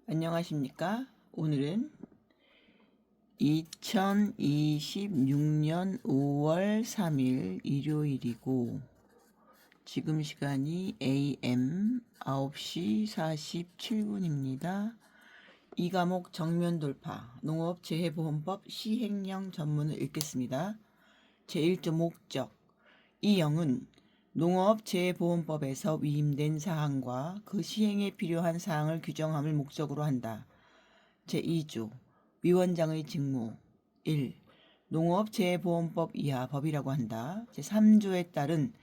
안녕하십니까? 오늘은 2026년 5월 3일 일요일이고 지금 시간이 AM 9시 47분입니다. 이 과목 정면 돌파 농업재해보험법 시행령 전문을 읽겠습니다. 제1조 목적 이 영은 농업재해보험법에서 위임된 사항과 그 시행에 필요한 사항을 규정함을 목적으로 한다. 제2조 위원장의 직무 1. 농업재해보험법 이하 법이라고 한다. 제3조에 따른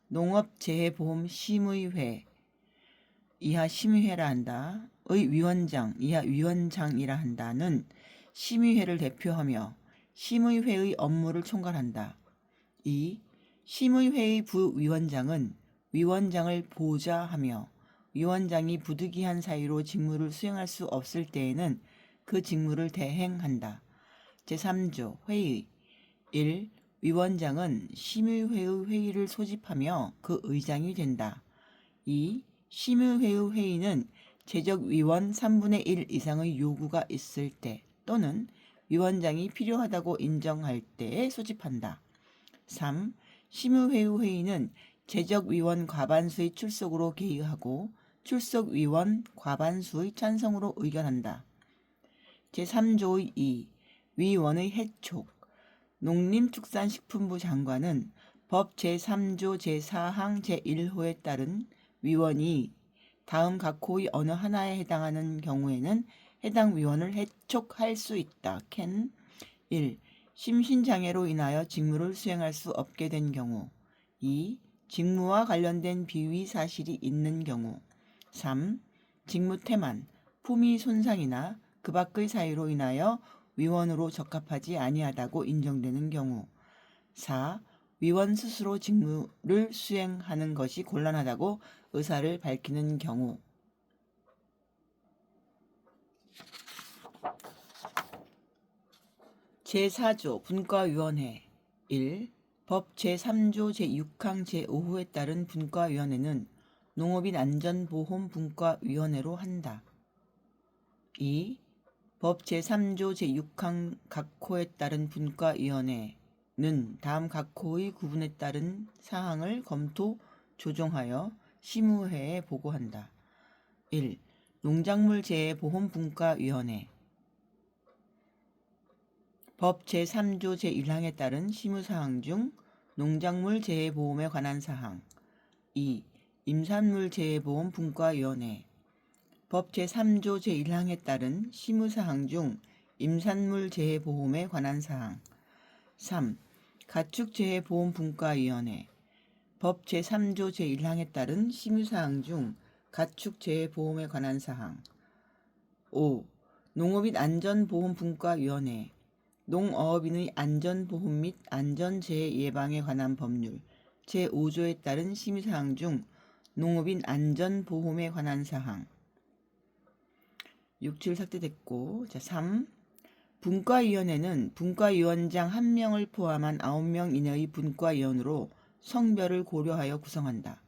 농업재해보험심의회 이하 심의회라 한다. 의 위원장 이하 위원장이라 한다는 심의회를 대표하며 심의회의 업무를 총괄한다. 2. 심의회의 부위원장은 위원장을 보좌하며 위원장이 부득이한 사유로 직무를 수행할 수 없을 때에는 그 직무를 대행한다. 제3조 회의 1. 위원장은 심의회의 회의를 소집하며 그 의장이 된다. 2. 심의회의 회의는 재적위원 3분의 1 이상의 요구가 있을 때 또는 위원장이 필요하다고 인정할 때에 소집한다. 3. 심의회의 회의는 재적위원 과반수의 출석으로 개의하고 출석위원 과반수의 찬성으로 의결한다. 제3조의 2. 위원의 해촉 농림축산식품부 장관은 법 제3조 제4항 제1호에 따른 위원이 다음 각 호의 어느 하나에 해당하는 경우에는 해당 위원을 해촉할 수 있다. 캔 1. 심신장애로 인하여 직무를 수행할 수 없게 된 경우 2. 직무와 관련된 비위 사실이 있는 경우 3. 직무 태만, 품위 손상이나 그 밖의 사유로 인하여 위원으로 적합하지 아니하다고 인정되는 경우 4. 위원 스스로 직무를 수행하는 것이 곤란하다고 의사를 밝히는 경우 제4조 분과위원회 1. 법 제3조 제6항 제5호에 따른 분과위원회는 농업인 안전보험 분과위원회로 한다. 2. 법 제3조 제6항 각 호에 따른 분과위원회는 다음 각 호의 구분에 따른 사항을 검토, 조정하여 심의회에 보고한다. 1. 농작물재해보험분과위원회 법 제3조 제1항에 따른 심의사항 중 농작물재해보험에 관한 사항 2. 임산물재해보험분과위원회 법 제3조 제1항에 따른 심의사항 중 임산물재해보험에 관한 사항 3. 가축재해보험분과위원회 법 제3조 제1항에 따른 심의사항 중 가축재해보험에 관한 사항 5. 농업인 안전보험분과위원회 농어업인의 안전보험 및 안전재해 예방에 관한 법률 제5조에 따른 심의사항 중 농업인 안전보험에 관한 사항 6, 7 삭제됐고 3. 분과위원회는 분과위원장 1명을 포함한 9명 이내의 분과위원으로 성별을 고려하여 구성한다.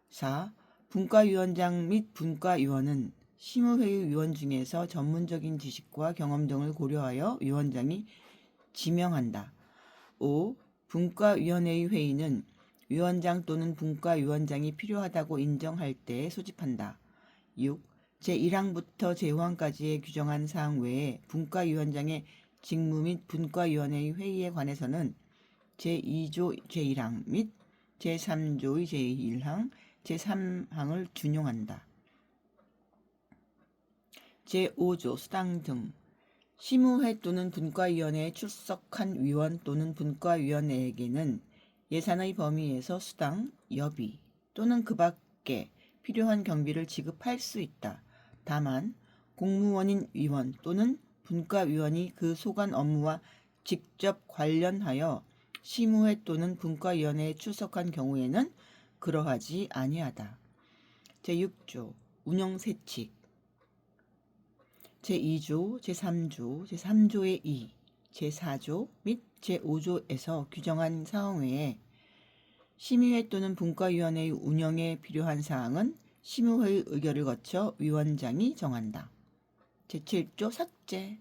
4. 분과위원장 및 분과위원은 심의회의 위원 중에서 전문적인 지식과 경험 등을 고려하여 위원장이 지명한다. 5. 분과위원회의 회의는 위원장 또는 분과위원장이 필요하다고 인정할 때에 소집한다. 6. 제1항부터 제5항까지의 규정한 사항 외에 분과위원장의 직무 및 분과위원회의 회의에 관해서는 제2조 제1항 및 제3조의 제1항, 제3항을 준용한다. 제5조 수당 등 심의회 또는 분과위원회에 출석한 위원 또는 분과위원회에게는 예산의 범위에서 수당, 여비 또는 그 밖에 필요한 경비를 지급할 수 있다. 다만 공무원인 위원 또는 분과위원이 그 소관 업무와 직접 관련하여 심의회 또는 분과위원회에 출석한 경우에는 그러하지 아니하다. 제6조 운영세칙 제2조, 제3조, 제3조의 2, 제4조 및 제5조에서 규정한 사항 외에 심의회 또는 분과위원회의 운영에 필요한 사항은 심의회의 의결을 거쳐 위원장이 정한다. 제7조 삭제.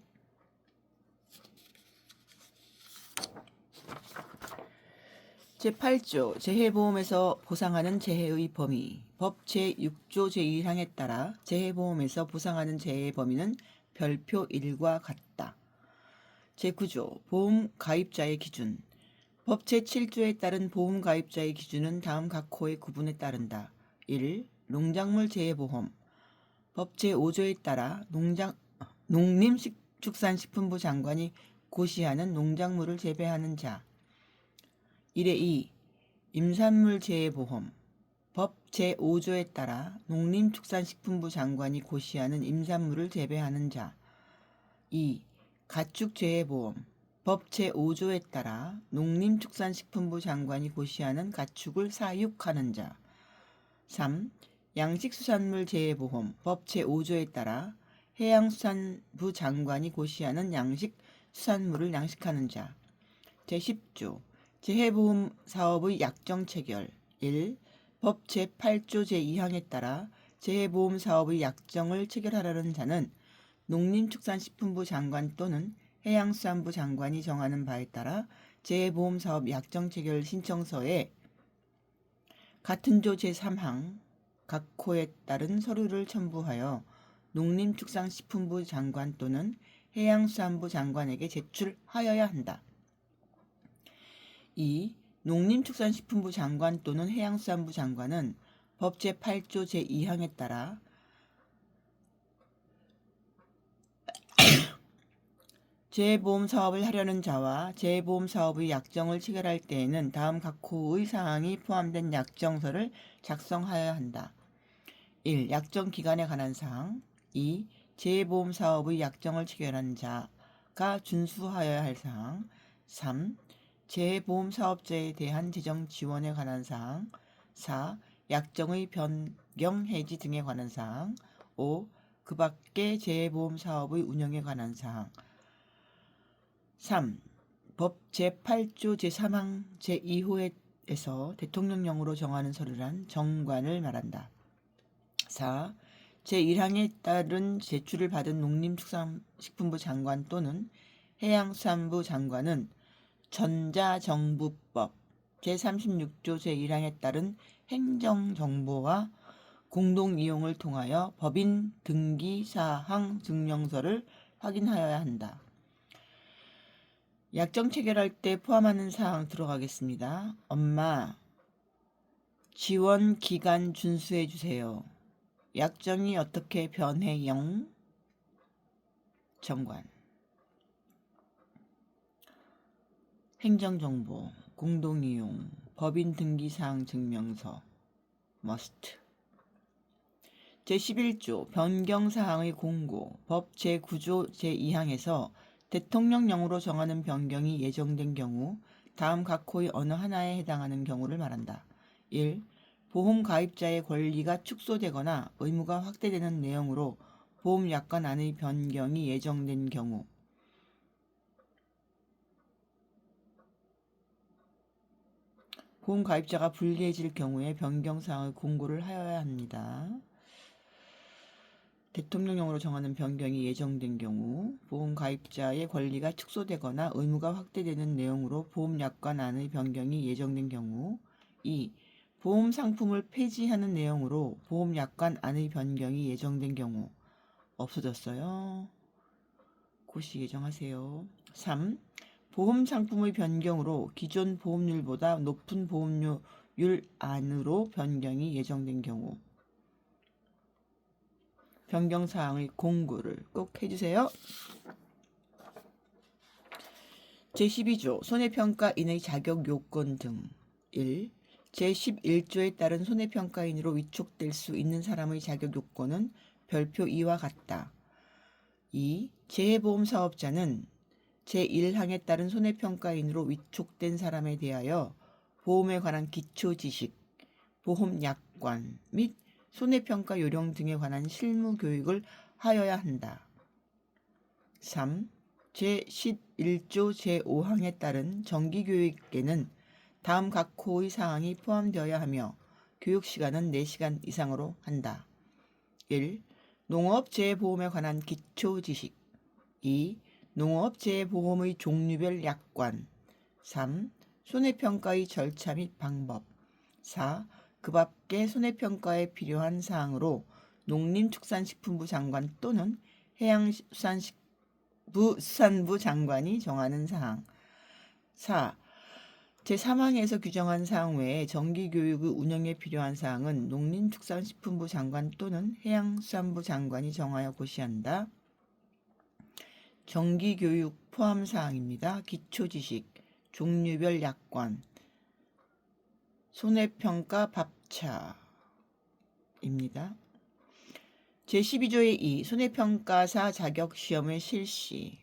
제8조 재해보험에서 보상하는 재해의 범위. 법 제6조 제1항에 따라 재해보험에서 보상하는 재해의 범위는 별표 1과 같다. 제9조 보험 가입자의 기준. 법 제7조에 따른 보험 가입자의 기준은 다음 각 호의 구분에 따른다. 1. 농작물 재해보험. 법 제5조에 따라 농림축산식품부 장관이 고시하는 농작물을 재배하는 자. 1의 2. 임산물 재해보험. 법 제5조에 따라 농림축산식품부 장관이 고시하는 임산물을 재배하는 자. 2. 가축 재해보험. 법 제5조에 따라 농림축산식품부 장관이 고시하는 가축을 사육하는 자. 3. 양식수산물 재해보험. 법 제5조에 따라 해양수산부 장관이 고시하는 양식수산물을 양식하는 자. 제10조 재해보험 사업의 약정 체결. 1. 법 제8조 제2항에 따라 재해보험 사업의 약정을 체결하려는 자는 농림축산식품부 장관 또는 해양수산부 장관이 정하는 바에 따라 재해보험 사업 약정 체결 신청서에 같은 조 제3항 각 호에 따른 서류를 첨부하여 농림축산식품부 장관 또는 해양수산부 장관에게 제출하여야 한다. 2. 농림축산식품부 장관 또는 해양수산부 장관은 법 제8조 제2항에 따라 재해보험 사업을 하려는 자와 재해보험 사업의 약정을 체결할 때에는 다음 각 호의 사항이 포함된 약정서를 작성하여야 한다. 1. 약정 기간에 관한 사항. 2. 재해보험 사업의 약정을 체결한 자가 준수하여야 할 사항. 3. 재해보험 사업자에 대한 재정 지원에 관한 사항. 4. 약정의 변경 해지 등에 관한 사항. 5. 그 밖의 재해보험 사업의 운영에 관한 사항. 3. 법 제8조 제3항 제2호에서 대통령령으로 정하는 서류란 정관을 말한다. 4. 제1항에 따른 제출을 받은 농림축산식품부 장관 또는 해양수산부 장관은 전자정부법 제36조 제1항에 따른 행정정보와 공동이용을 통하여 법인 등기사항 증명서를 확인하여야 한다. 약정 체결할 때 포함하는 사항 들어가겠습니다. 엄마, 지원 기간 준수해 주세요. 약정이 어떻게 변해요? 정관. 행정정보, 공동이용, 법인 등기사항 증명서, must. 제11조 변경사항의 공고. 법 제9조 제2항에서 대통령령으로 정하는 변경이 예정된 경우 다음 각 호의 어느 하나에 해당하는 경우를 말한다. 1. 보험 가입자의 권리가 축소되거나 의무가 확대되는 내용으로 보험약관 안의 변경이 예정된 경우. 보험 가입자가 불리해질 경우에 변경사항의 공고를 하여야 합니다. 대통령령으로 정하는 변경이 예정된 경우 보험 가입자의 권리가 축소되거나 의무가 확대되는 내용으로 보험약관 안의 변경이 예정된 경우. 2. 보험 상품을 폐지하는 내용으로 보험약관 안의 변경이 예정된 경우. 없어졌어요. 고시 예정하세요. 3. 보험 상품의 변경으로 기존 보험료보다 높은 보험료율 안으로 변경이 예정된 경우. 변경사항의 공고를 꼭 해주세요. 제12조 손해평가인의 자격 요건 등. 1. 제11조에 따른 손해평가인으로 위촉될 수 있는 사람의 자격 요건은 별표 2와 같다. 2. 재해보험 사업자는 제1항에 따른 손해평가인으로 위촉된 사람에 대하여 보험에 관한 기초지식, 보험약관 및 손해평가 요령 등에 관한 실무교육을 하여야 한다. 3. 제11조 제5항에 따른 정기교육에는 다음 각 호의 사항이 포함되어야 하며 교육시간은 4시간 이상으로 한다. 1. 농업재해보험에 관한 기초지식. 2. 농업재해보험의 종류별 약관. 3. 손해평가의 절차 및 방법. 4. 그 밖에 손해평가에 필요한 사항으로 농림축산식품부 장관 또는 해양수산부 장관이 정하는 사항. 4. 제3항에서 규정한 사항 외에 정기교육의 운영에 필요한 사항은 농림축산식품부 장관 또는 해양수산부 장관이 정하여 고시한다. 정기교육 포함사항입니다. 기초지식, 종류별 약관, 손해평가 밥차입니다. 제12조의 2. 손해평가사 자격시험의 실시.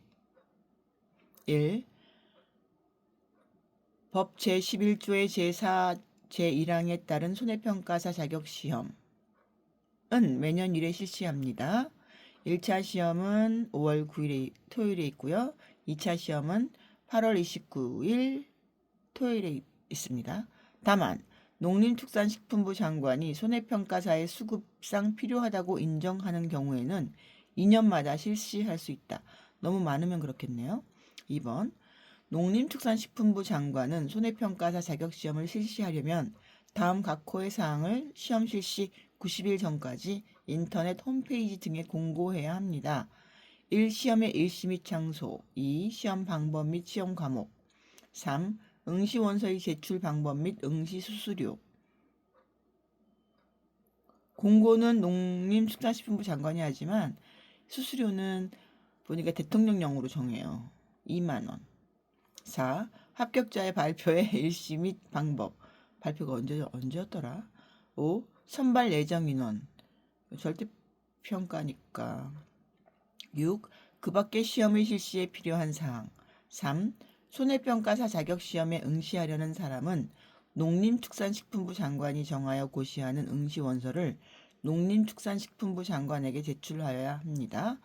1. 법 제11조의 제4, 제1항에 따른 손해평가사 자격시험은 매년 1회 실시합니다. 1차 시험은 5월 9일에 토요일에 있고요. 2차 시험은 8월 29일 토요일에 있습니다. 다만 농림축산식품부 장관이 손해평가사의 수급상 필요하다고 인정하는 경우에는 2년마다 실시할 수 있다. 너무 많으면 그렇겠네요. 2번 농림축산식품부 장관은 손해평가사 자격시험을 실시하려면 다음 각 호의 사항을 시험 실시 90일 전까지 인터넷 홈페이지 등에 공고해야 합니다. 1. 시험의 일시 및 장소. 2. 시험 방법 및 시험 과목. 3. 응시 원서의 제출 방법 및 응시 수수료. 공고는 농림축산식품부 장관이 하지만 수수료는 보니까 대통령령으로 정해요. 2만 원. 4. 합격자의 발표의 일시 및 방법. 발표가 언제였더라? 5. 선발 예정 인원. 절대평가니까. 6. 그 밖에 시험의 실시에 필요한 사항. 3. 손해평가사 자격시험에 응시하려는 사람은 농림축산식품부 장관이 정하여 고시하는 응시원서를 농림축산식품부 장관에게 제출하여야 합니다.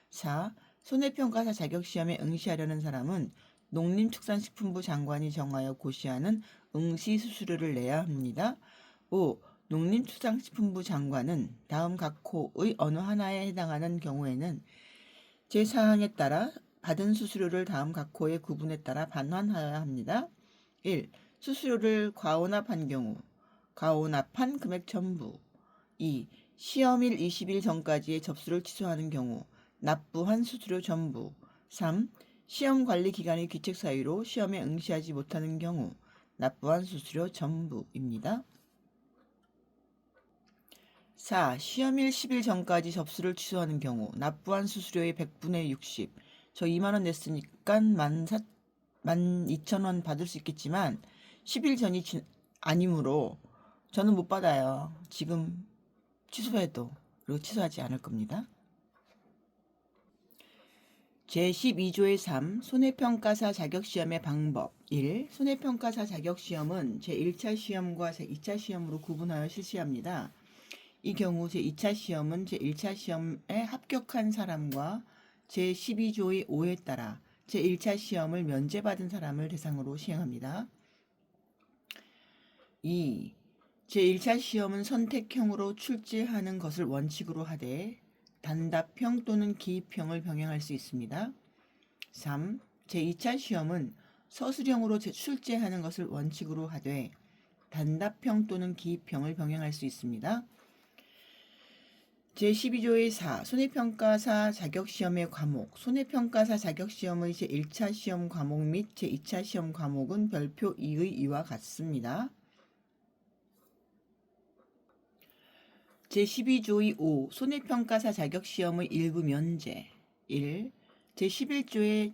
4. 손해평가사 자격시험에 응시하려는 사람은 농림축산식품부 장관이 정하여 고시하는 응시 수수료를 내야 합니다. 5. 농림축산식품부 장관은 다음 각 호의 어느 하나에 해당하는 경우에는 제4항에 따라 받은 수수료를 다음 각 호의 구분에 따라 반환하여야 합니다. 1. 수수료를 과오납한 경우 과오납한 금액 전부. 2. 시험일 20일 전까지의 접수를 취소하는 경우 납부한 수수료 전부. 3. 시험 관리 기간의 귀책 사유로 시험에 응시하지 못하는 경우 납부한 수수료 전부입니다. 4. 시험일 10일 전까지 접수를 취소하는 경우 납부한 수수료의 100분의 60. 저 2만 원 냈으니까 12,000원 받을 수 있겠지만 10일 전이 아니므로 저는 못 받아요. 지금 취소해도. 그리고 취소하지 않을 겁니다. 제12조의 3. 손해평가사 자격시험의 방법. 1. 손해평가사 자격시험은 제1차 시험과 제2차 시험으로 구분하여 실시합니다. 이 경우 제2차 시험은 제1차 시험에 합격한 사람과 제12조의 5에 따라 제1차 시험을 면제받은 사람을 대상으로 시행합니다. 2. 제1차 시험은 선택형으로 출제하는 것을 원칙으로 하되 단답형 또는 기입형을 병행할 수 있습니다. 3. 제2차 시험은 서술형으로 출제하는 것을 원칙으로 하되 단답형 또는 기입형을 병행할 수 있습니다. 제12조의 4. 손해평가사 자격시험의 과목. 손해평가사 자격시험의 제1차 시험 과목 및 제2차 시험 과목은 별표 2의 이와 같습니다. 제12조의 5. 손해평가사 자격시험의 일부 면제. 1. 제11조의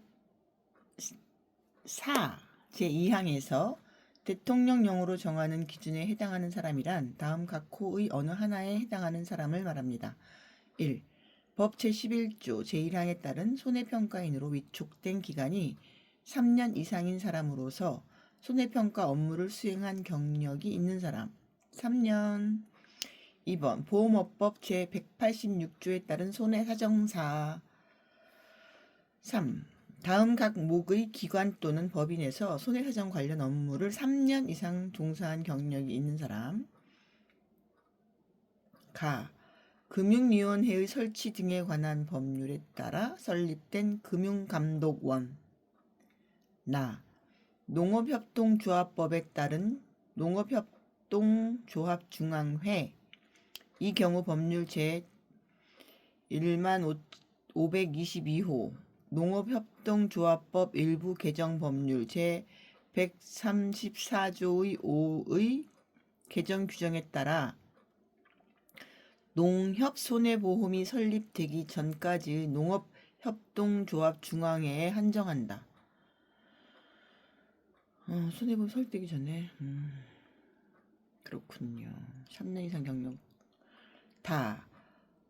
4. 제2항에서 대통령령으로 정하는 기준에 해당하는 사람이란 다음 각 호의 어느 하나에 해당하는 사람을 말합니다. 1. 법 제11조 제1항에 따른 손해평가인으로 위촉된 기간이 3년 이상인 사람으로서 손해평가 업무를 수행한 경력이 있는 사람. 3년. 2번 보험업법 제186조에 따른 손해사정사. 3. 다음 각 목의 기관 또는 법인에서 손해사정 관련 업무를 3년 이상 종사한 경력이 있는 사람. 가. 금융위원회의 설치 등에 관한 법률에 따라 설립된 금융감독원. 농업협동조합법에 따른 농업협동조합중앙회. 이 경우 법률 제 1522호 농업협동조합법 일부 개정 법률 제 134조의 5의 개정 규정에 따라 농협손해보험이 설립되기 전까지의 농업협동조합중앙회에 한정한다. 손해보험 설립되기 전에 그렇군요. 3년 이상 경력.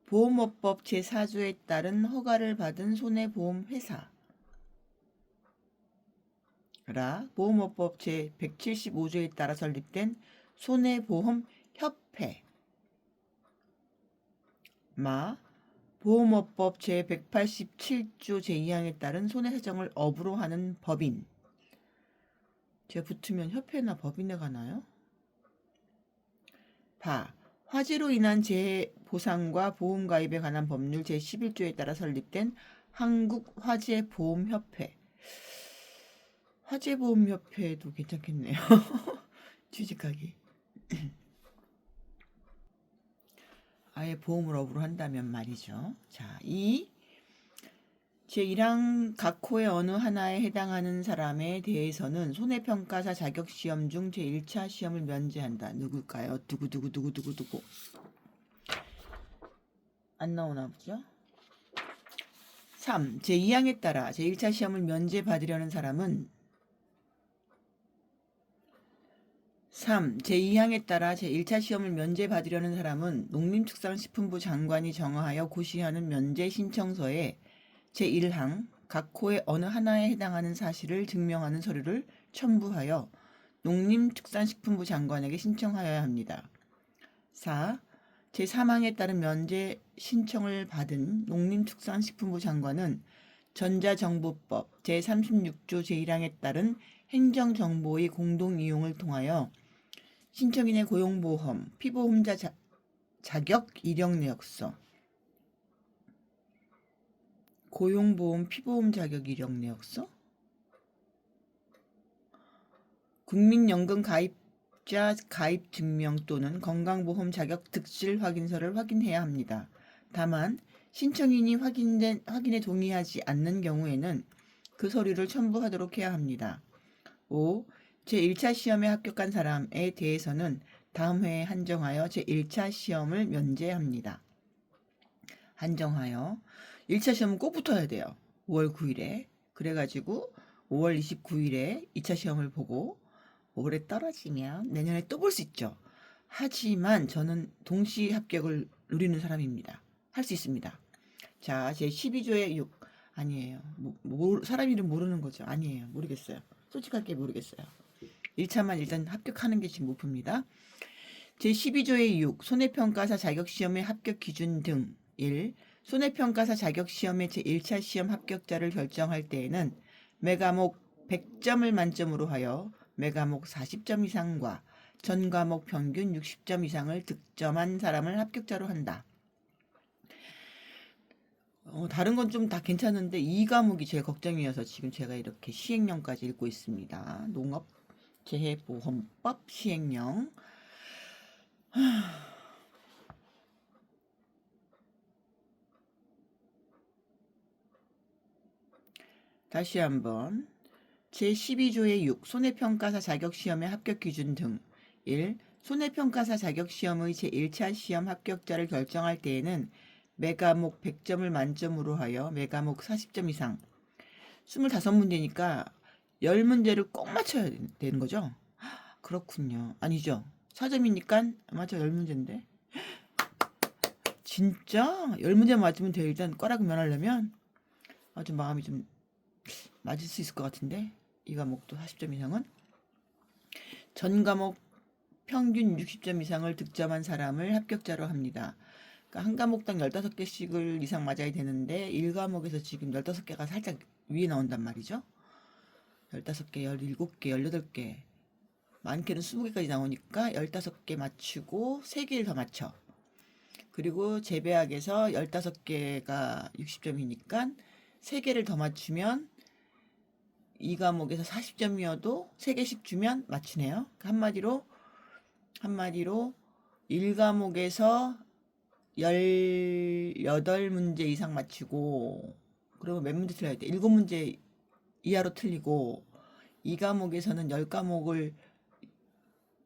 보험업법 제4조에 따른 허가를 받은 손해보험회사. 보험업법 제175조에 따라 설립된 손해보험협회. 보험업법 제187조 제2항에 따른 손해사정을 업으로 하는 법인. 제가 붙으면 협회나 법인에 가나요? 화재로 인한 재해 보상과 보험 가입에 관한 법률 제11조에 따라 설립된 한국화재보험협회. 화재보험협회도 괜찮겠네요. 취직하기. 아예 보험을 업으로 한다면 말이죠. 자, 제1항 각 호의 어느 하나에 해당하는 사람에 대해서는 손해평가사 자격시험 중 제1차 시험을 면제한다. 누굴까요? 누구. 안 나오나 보죠? 3. 제2항에 따라 제1차 시험을 면제받으려는 사람은 제2항에 따라 제1차 시험을 면제받으려는 사람은 농림축산식품부 장관이 정하여 고시하는 면제 신청서에 제1항 각 호의 어느 하나에 해당하는 사실을 증명하는 서류를 첨부하여 농림축산식품부 장관에게 신청하여야 합니다. 4. 제3항에 따른 면제 신청을 받은 농림축산식품부 장관은 전자정보법 제36조 제1항에 따른 행정정보의 공동이용을 통하여 신청인의 고용보험, 피보험자 자격 이력내역서, 고용보험 피보험 자격 이력내역서, 국민연금 가입자 가입 증명 또는 건강보험 자격 득실 확인서를 확인해야 합니다. 다만 신청인이 확인에 동의하지 않는 경우에는 그 서류를 첨부하도록 해야 합니다. 5. 제1차 시험에 합격한 사람에 대해서는 다음 해에 한정하여 제1차 시험을 면제합니다. 한정하여 1차 시험은 꼭 붙어야 돼요. 5월 9일에. 그래가지고 5월 29일에 2차 시험을 보고 5월에 떨어지면 내년에 또 볼 수 있죠. 하지만 저는 동시 합격을 누리는 사람입니다. 할 수 있습니다. 자, 제 12조의 6. 아니에요. 사람 이름 모르는 거죠. 아니에요. 모르겠어요. 솔직하게 모르겠어요. 1차만 일단 합격하는 게 지금 목표입니다. 제12조의 6. 손해평가사 자격시험의 합격 기준 등 1. 손해평가사 자격시험의 제1차 시험 합격자를 결정할 때에는 매과목 100점을 만점으로 하여 매과목 40점 이상과 전과목 평균 60점 이상을 득점한 사람을 합격자로 한다. 다른 건 좀 다 괜찮은데 이 과목이 제일 걱정이어서 지금 제가 이렇게 시행령까지 읽고 있습니다. 농업재해보험법 시행령. 다시 한번. 제12조의 6. 손해평가사 자격시험의 합격 기준 등 1. 손해평가사 자격시험의 제1차 시험 합격자를 결정할 때에는 매과목 100점을 만점으로 하여 매과목 40점 이상 25문제니까 10문제를 꼭 맞춰야 되는 거죠? 그렇군요. 아니죠. 4점이니까 맞아 10문제인데 진짜 10문제 맞으면 돼요. 일단 과락 면하려면 좀 마음이 좀 맞을 수 있을 것 같은데 이 과목도 40점 이상은 전 과목 평균 60점 이상을 득점한 사람을 합격자로 합니다. 그러니까 한 과목당 15개씩을 이상 맞아야 되는데 1과목에서 지금 15개가 살짝 위에 나온단 말이죠. 15개, 17개, 18개 많게는 20개까지 나오니까 15개 맞추고 3개를 더 맞춰. 그리고 재배학에서 15개가 60점이니까 3개를 더 맞추면 이 과목에서 40점이어도 3개씩 주면 맞추네요. 한마디로 1과목에서 18문제 이상 맞추고, 그리고 몇 문제 틀려야 돼? 7문제 이하로 틀리고, 이 과목에서는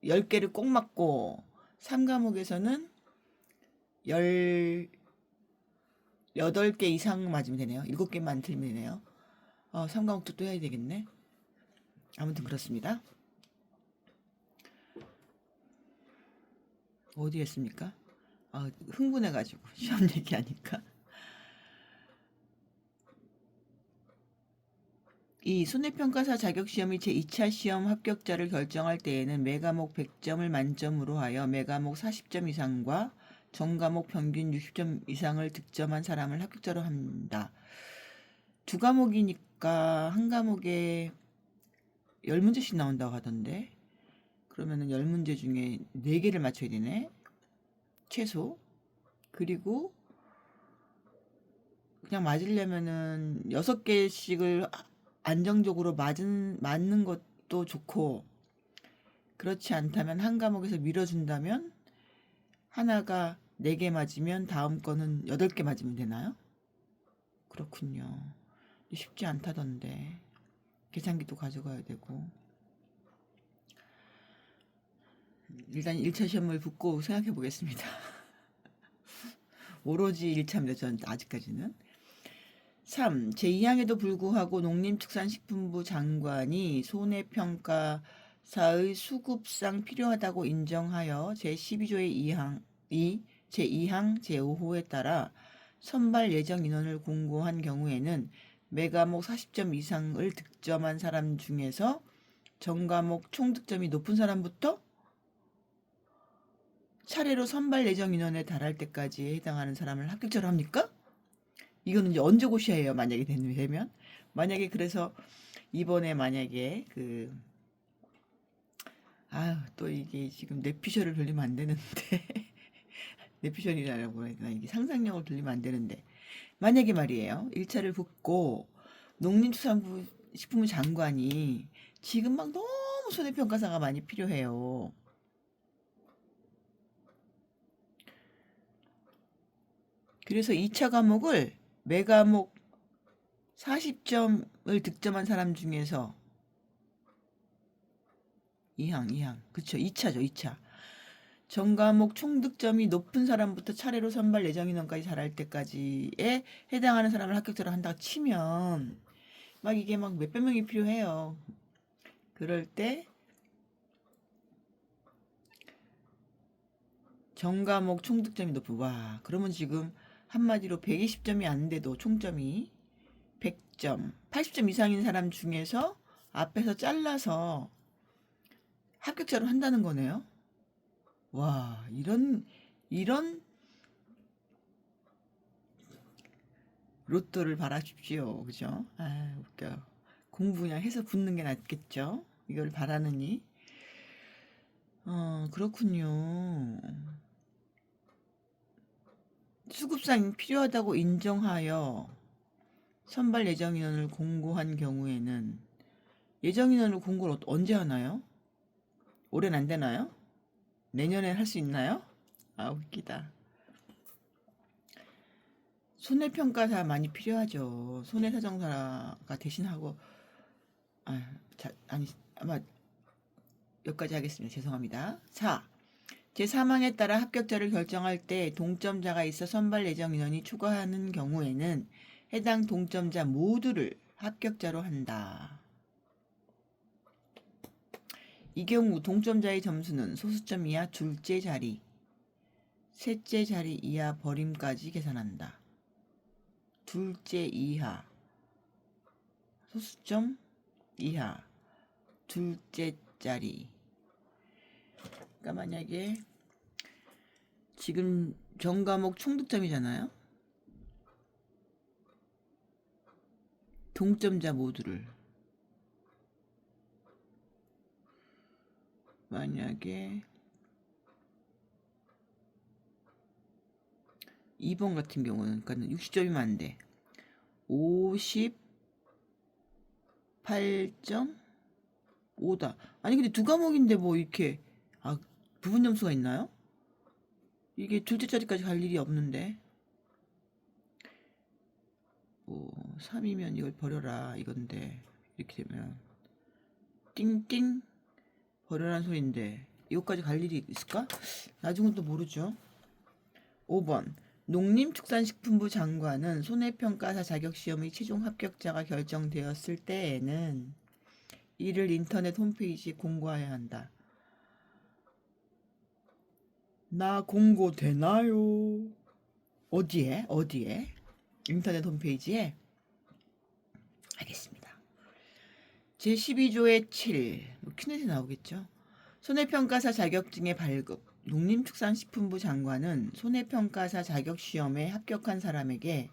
10개를 꼭 맞고, 3과목에서는 18개 이상 맞으면 되네요. 7개만 틀리면 되네요. 3과목도 또 해야 되겠네. 아무튼 그렇습니다. 어디 했습니까? 흥분해가지고 시험 얘기하니까. 이 손해평가사 자격시험이 제2차 시험 합격자를 결정할 때에는 매과목 100점을 만점으로 하여 매과목 40점 이상과 전과목 평균 60점 이상을 득점한 사람을 합격자로 한다. 두 과목이니까 한 과목에 10문제씩 나온다고 하던데, 그러면은 10문제 중에 4개를 맞춰야 되네, 최소. 그리고 그냥 맞으려면은 6개씩을 안정적으로 맞는 것도 좋고, 그렇지 않다면 한 과목에서 밀어준다면 하나가 4개 맞으면 다음 거는 8개 맞으면 되나요? 그렇군요. 쉽지 않다던데. 계산기도 가져가야 되고. 일단 1차 시험을 붙고 생각해 보겠습니다. 오로지 1차입니다. 전 아직까지는. 3. 제2항에도 불구하고 농림축산식품부 장관이 손해평가사의 수급상 필요하다고 인정하여 제12조의 2항 제5호에 따라 선발 예정 인원을 공고한 경우에는 매과목 40점 이상을 득점한 사람 중에서 전과목 총득점이 높은 사람부터 차례로 선발 예정 인원에 달할 때까지 해당하는 사람을 합격자로 합니까? 이거는 이제 언제 고셔야 해요? 만약에 되면. 만약에 그래서 이번에 만약에 또 이게 지금 뇌피셜을 돌리면 안 되는데 뇌피셜이라고 해야 되나, 이게 상상력을 돌리면 안 되는데, 만약에 말이에요, 1차를 붙고 농림축산부 식품부 장관이 지금 막 너무 손해평가사가 많이 필요해요. 그래서 2차 과목을 매과목 40점을 득점한 사람 중에서 2항. 그쵸. 2차죠, 2차. 전과목 총득점이 높은 사람부터 차례로 선발 예정 인원까지 달할 때까지에 해당하는 사람을 합격자로 한다고 치면 막 이게 막 몇백 명이 필요해요. 그럴 때 전과목 총득점이 높은, 그러면 지금 한마디로 120점이 안 돼도 총점이 100점, 80점 이상인 사람 중에서 앞에서 잘라서 합격자로 한다는 거네요. 이런 로또를 바라십시오. 그죠? 웃겨. 공부 그냥 해서 붙는 게 낫겠죠? 이걸 바라느니. 그렇군요. 수급상 필요하다고 인정하여 선발 예정 인원을 공고한 경우에는, 예정 인원을 공고를 언제 하나요? 올해는 안 되나요? 내년에 할 수 있나요? 웃기다. 손해평가사 많이 필요하죠. 손해사정사가 대신하고, 아마 여기까지 하겠습니다. 죄송합니다. 4. 제3항에 따라 합격자를 결정할 때 동점자가 있어 선발 예정 인원이 추가하는 경우에는 해당 동점자 모두를 합격자로 한다. 이 경우 동점자의 점수는 소수점 이하 둘째 자리, 셋째 자리 이하 버림까지 계산한다. 둘째 이하, 소수점 이하, 둘째 자리. 그러니까 만약에 지금 전과목 총득점이잖아요. 동점자 모두를 만약에 2번 같은 경우는 그러니까 60점이면 안 돼. 58.5다. 아니 근데 두 과목인데 뭐 이렇게 부분 점수가 있나요? 이게 둘째 자리까지 갈 일이 없는데. 3이면 이걸 버려라 이건데 이렇게 되면 띵띵 버려라는 소리인데 이것까지 갈 일이 있을까? 나중은 또 모르죠. 5번 농림축산식품부 장관은 손해평가사 자격시험의 최종 합격자가 결정되었을 때에는 이를 인터넷 홈페이지에 공고해야 한다. 나 공고 되나요? 어디에? 인터넷 홈페이지에? 알겠습니다. 제12조의 7 큐넷에 나오겠죠. 손해평가사 자격증의 발급. 농림축산식품부 장관은 손해평가사 자격시험에 합격한 사람에게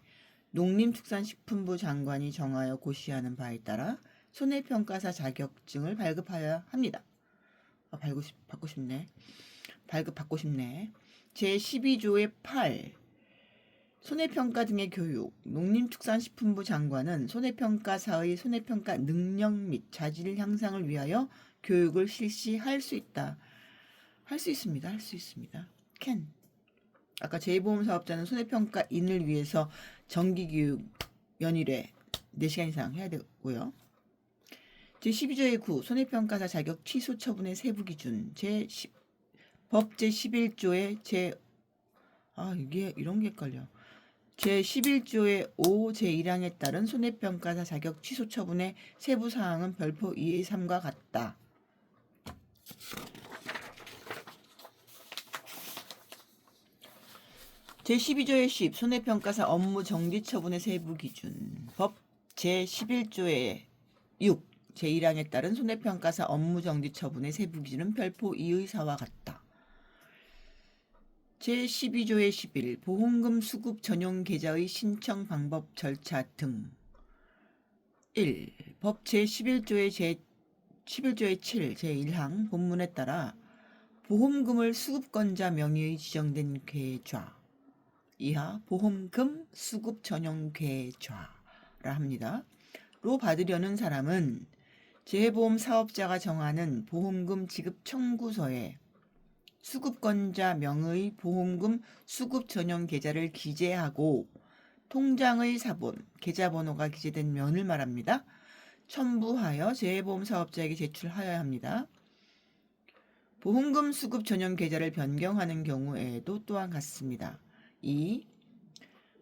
농림축산식품부 장관이 정하여 고시하는 바에 따라 손해평가사 자격증을 발급하여야 합니다. 받고 싶네. 발급받고 싶네. 제12조의 8 손해평가 등의 교육. 농림축산식품부 장관은 손해평가사의 손해평가 능력 및 자질 향상을 위하여 교육을 실시할 수 있다. 할 수 있습니다. can. 아까 제2보험 사업자는 손해평가인을 위해서 정기교육 연일에 4시간 이상 해야 되고요. 제12조의 9 손해평가사 자격 취소 처분의 세부 기준. 법 제11조의 이게 이런 게 헷갈려. 제11조의 5 제1항에 따른 손해평가사 자격 취소 처분의 세부 사항은 별표 2의 3과 같다. 제12조의 10 손해평가사 업무 정지 처분의 세부 기준. 법 제11조의 6 제1항에 따른 손해평가사 업무 정지 처분의 세부 기준은 별표 2의 4와 같다. 제12조의 11 보험금 수급 전용 계좌의 신청 방법 절차 등. 1. 법 제11조의 7 제1항 본문에 따라 보험금을 수급권자 명의의 지정된 계좌 이하 보험금 수급 전용 계좌라 합니다. 로 받으려는 사람은 재보험 사업자가 정하는 보험금 지급 청구서에 수급권자 명의 보험금 수급 전용 계좌를 기재하고 통장의 사본, 계좌번호가 기재된 면을 말합니다. 첨부하여 재보험 사업자에게 제출하여야 합니다. 보험금 수급 전용 계좌를 변경하는 경우에도 또한 같습니다. 2.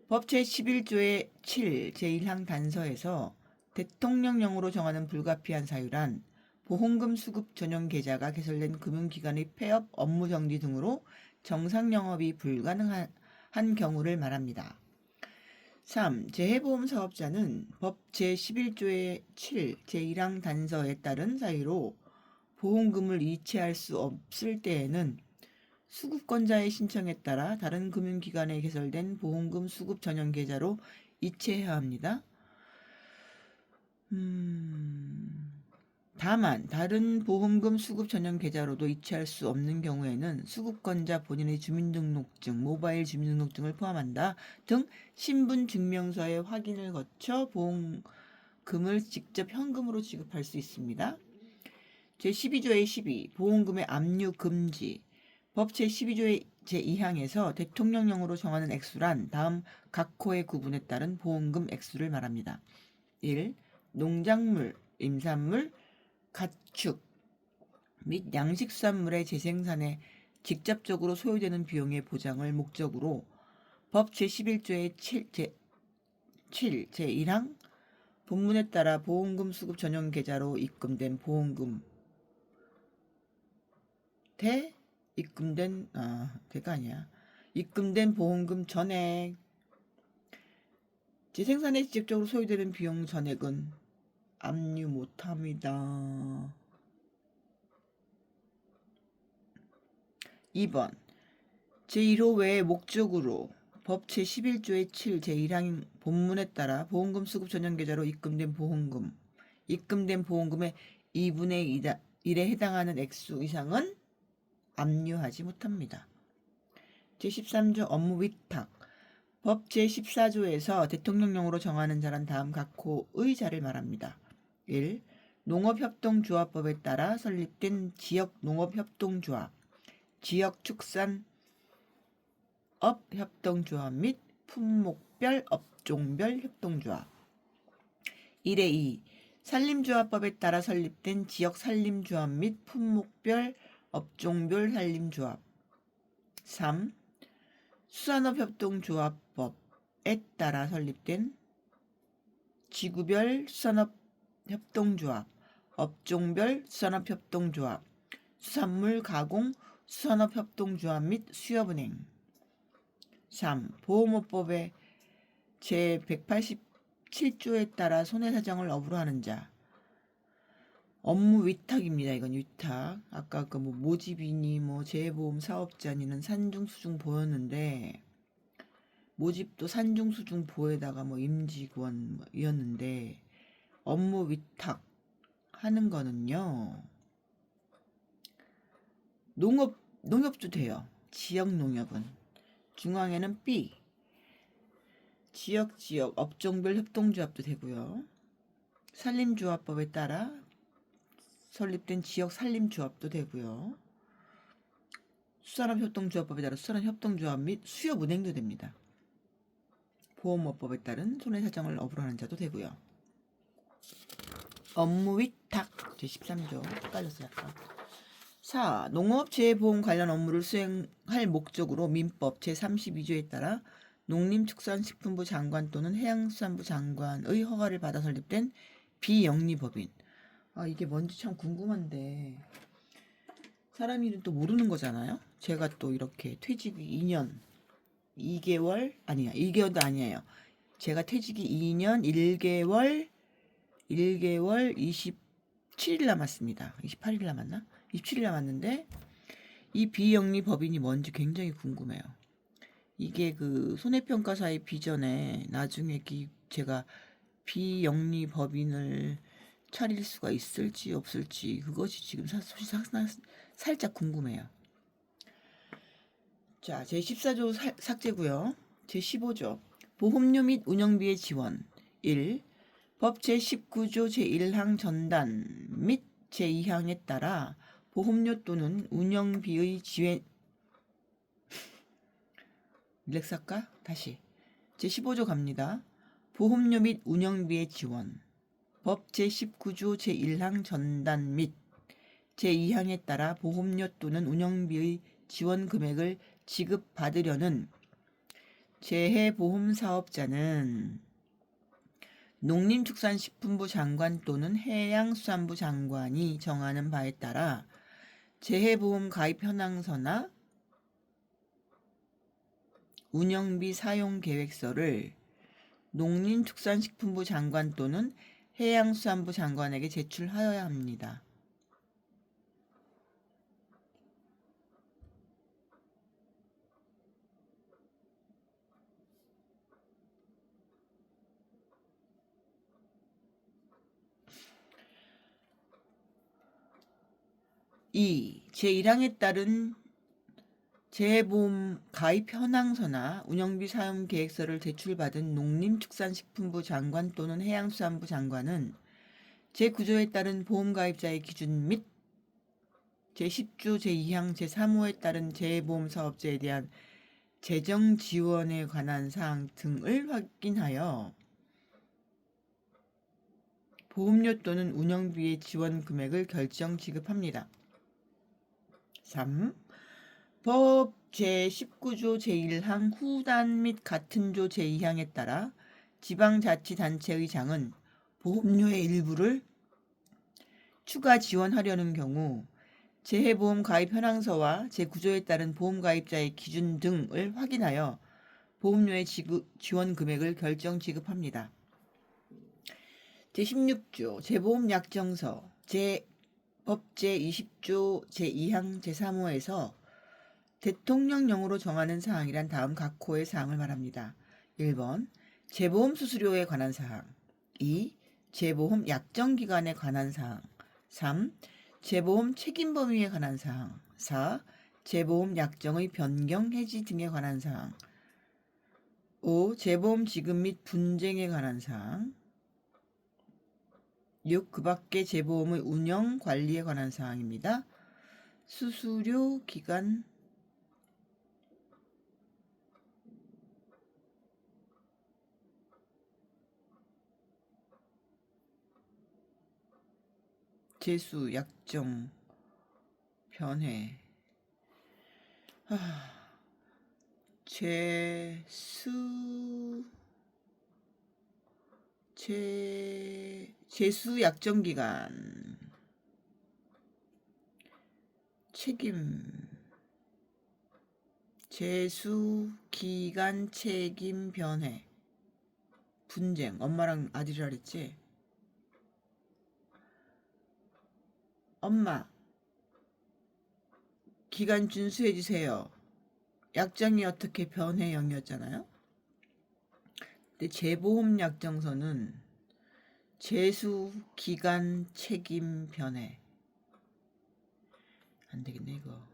법 제11조의 7 제1항 단서에서 대통령령으로 정하는 불가피한 사유란 보험금 수급 전용 계좌가 개설된 금융기관의 폐업, 업무 정지 등으로 정상 영업이 불가능한 경우를 말합니다. 3. 재해보험 사업자는 법 제11조의 7 제1항 단서에 따른 사유로 보험금을 이체할 수 없을 때에는 수급권자의 신청에 따라 다른 금융기관에 개설된 보험금 수급 전용 계좌로 이체해야 합니다. 다만 다른 보험금 수급 전용 계좌로도 이체할 수 없는 경우에는 수급권자 본인의 주민등록증, 모바일 주민등록증을 포함한다 등 신분증명서의 확인을 거쳐 보험금을 직접 현금으로 지급할 수 있습니다. 제12조의 12 보험금의 압류 금지. 법 제12조의 제2항에서 대통령령으로 정하는 액수란 다음 각 호의 구분에 따른 보험금 액수를 말합니다. 1. 농작물, 임산물, 가축 및 양식수산물의 재생산에 직접적으로 소요되는 비용의 보장을 목적으로 법 제11조의 7 제1항 본문에 따라 보험금 수급 전용 계좌로 입금된 보험금 입금된 보험금 전액 재생산에 직접적으로 소요되는 비용 전액은 압류 못합니다. 2번 제1호 외의 목적으로 법 제11조의 7 제1항 본문에 따라 보험금 수급 전용 계좌로 입금된 보험금의 2분의 1에 해당하는 액수 이상은 압류하지 못합니다. 제13조 업무 위탁. 법 제14조에서 대통령령으로 정하는 자란 다음 각 호의 자를 말합니다. 1. 농업협동조합법에 따라 설립된 지역농업협동조합, 지역축산업협동조합 및 품목별 업종별 협동조합. 1의2. 산림조합법에 따라 설립된 지역산림조합 및 품목별 업종별 산림조합. 3. 수산업협동조합법에 따라 설립된 지구별 수산업협동조합, 업종별 수산업협동조합, 수산물 가공 수산업협동조합 및 수협은행. 3. 보험업법의 제187조에 따라 손해사정을 업으로 하는 자. 업무 위탁입니다. 이건 위탁. 아까 그 뭐 모집이니 뭐 재보험 사업자니는 산중수중 보였는데, 모집도 산중수중 보에다가 뭐 임직원 이었는데, 업무 위탁 하는 거는요, 농협도 돼요. 지역 농협은. 중앙에는 B. 지역 업종별 협동조합도 되고요. 산림조합법에 따라 설립된 지역 산림조합도 되고요. 수산업협동조합법에 따라 수산업협동조합 및 수협은행도 됩니다. 보험업법에 따른 손해사정을 업으로 하는 자도 되고요. 업무 위탁 제13조 헷갈렸어요 약간. 4. 농업재해보험 관련 업무를 수행할 목적으로 민법 제32조에 따라 농림축산식품부 장관 또는 해양수산부 장관의 허가를 받아 설립된 비영리법인. 이게 뭔지 참 궁금한데 사람 이름 또 모르는 거잖아요. 제가 또 이렇게 퇴직이 2년 2개월 아니야 2개월도 아니에요. 제가 퇴직이 2년 1개월 27일 남았습니다. 28일 남았나? 27일 남았는데 이 비영리 법인이 뭔지 굉장히 궁금해요. 이게 그 손해평가사의 비전에 나중에 제가 비영리 법인을 차릴 수가 있을지 없을지 그것이 지금 살짝 궁금해요. 자, 제14조 삭제고요. 제15조 보험료 및 운영비의 지원. 1. 법 제19조 제1항 전단 및 제2항에 따라 보험료 또는 운영비의 지원. 릴렉스할까? 다시. 제15조 갑니다. 보험료 및 운영비의 지원. 법 제19조 제1항 전단 및 제2항에 따라 보험료 또는 운영비의 지원 금액을 지급받으려는 재해보험사업자는 농림축산식품부 장관 또는 해양수산부 장관이 정하는 바에 따라 재해보험 가입 현황서나 운영비 사용 계획서를 농림축산식품부 장관 또는 해양수산부 장관에게 제출하여야 합니다. 이 제1항에 따른 재해보험 가입 현황서나 운영비 사용 계획서를 제출받은 농림축산식품부 장관 또는 해양수산부 장관은 제9조에 따른 보험가입자의 기준 및 제10조 제2항 제3호에 따른 재해보험사업자에 대한 재정 지원에 관한 사항 등을 확인하여 보험료 또는 운영비의 지원 금액을 결정 지급합니다. 3. 법 제19조 제1항 후단 및 같은 조 제2항에 따라 지방자치단체의 장은 보험료의 일부를 추가 지원하려는 경우 재해보험 가입 현황서와 제9조에 따른 보험가입자의 기준 등을 확인하여 보험료의 지원 금액을 결정 지급합니다. 제16조 재보험약정서 법 제20조 제2항 제3호에서 대통령령으로 정하는 사항이란 다음 각 호의 사항을 말합니다. 1번 재보험 수수료에 관한 사항. 2. 재보험 약정기간에 관한 사항. 3. 재보험 책임 범위에 관한 사항. 4. 재보험 약정의 변경 해지 등에 관한 사항. 5. 재보험 지급 및 분쟁에 관한 사항. 6. 그 밖의 재보험의 운영, 관리에 관한 사항입니다. 수수료, 기간, 재수, 약정, 변회. 재수 약정 기간, 책임, 재수 기간 책임 변회, 분쟁. 엄마랑 아들이라 그랬지? 엄마, 기간 준수해 주세요. 약정이 어떻게 변회형이었잖아요. 근데 재보험 약정서는 재수 기간 책임 변회. 안 되겠네 이거.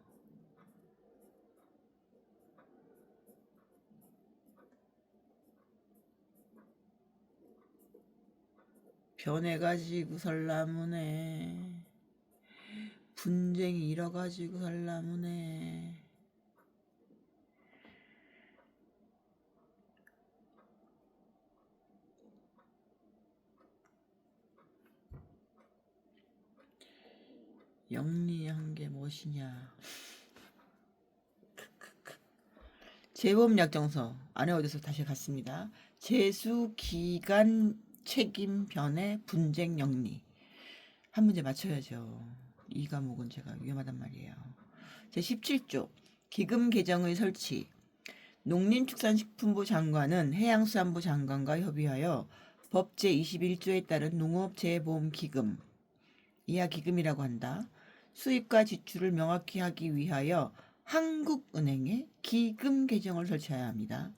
변해가지고 설라무네. 분쟁이 일어가지고 설라무네. 영리한 게 무엇이냐. 재보험 약정서 안에 어디서 다시 갔습니다. 재수 기간 책임 변해 분쟁 영리. 한 문제 맞춰야죠. 이 과목은 제가 위험하단 말이에요. 제17조 기금 계정의 설치. 농림축산식품부 장관은 해양수산부 장관과 협의하여 법 제21조에 따른 농업재해보험기금, 이하 기금이라고 한다. 수입과 지출을 명확히 하기 위하여 한국은행에 기금 계정을 설치해야 합니다.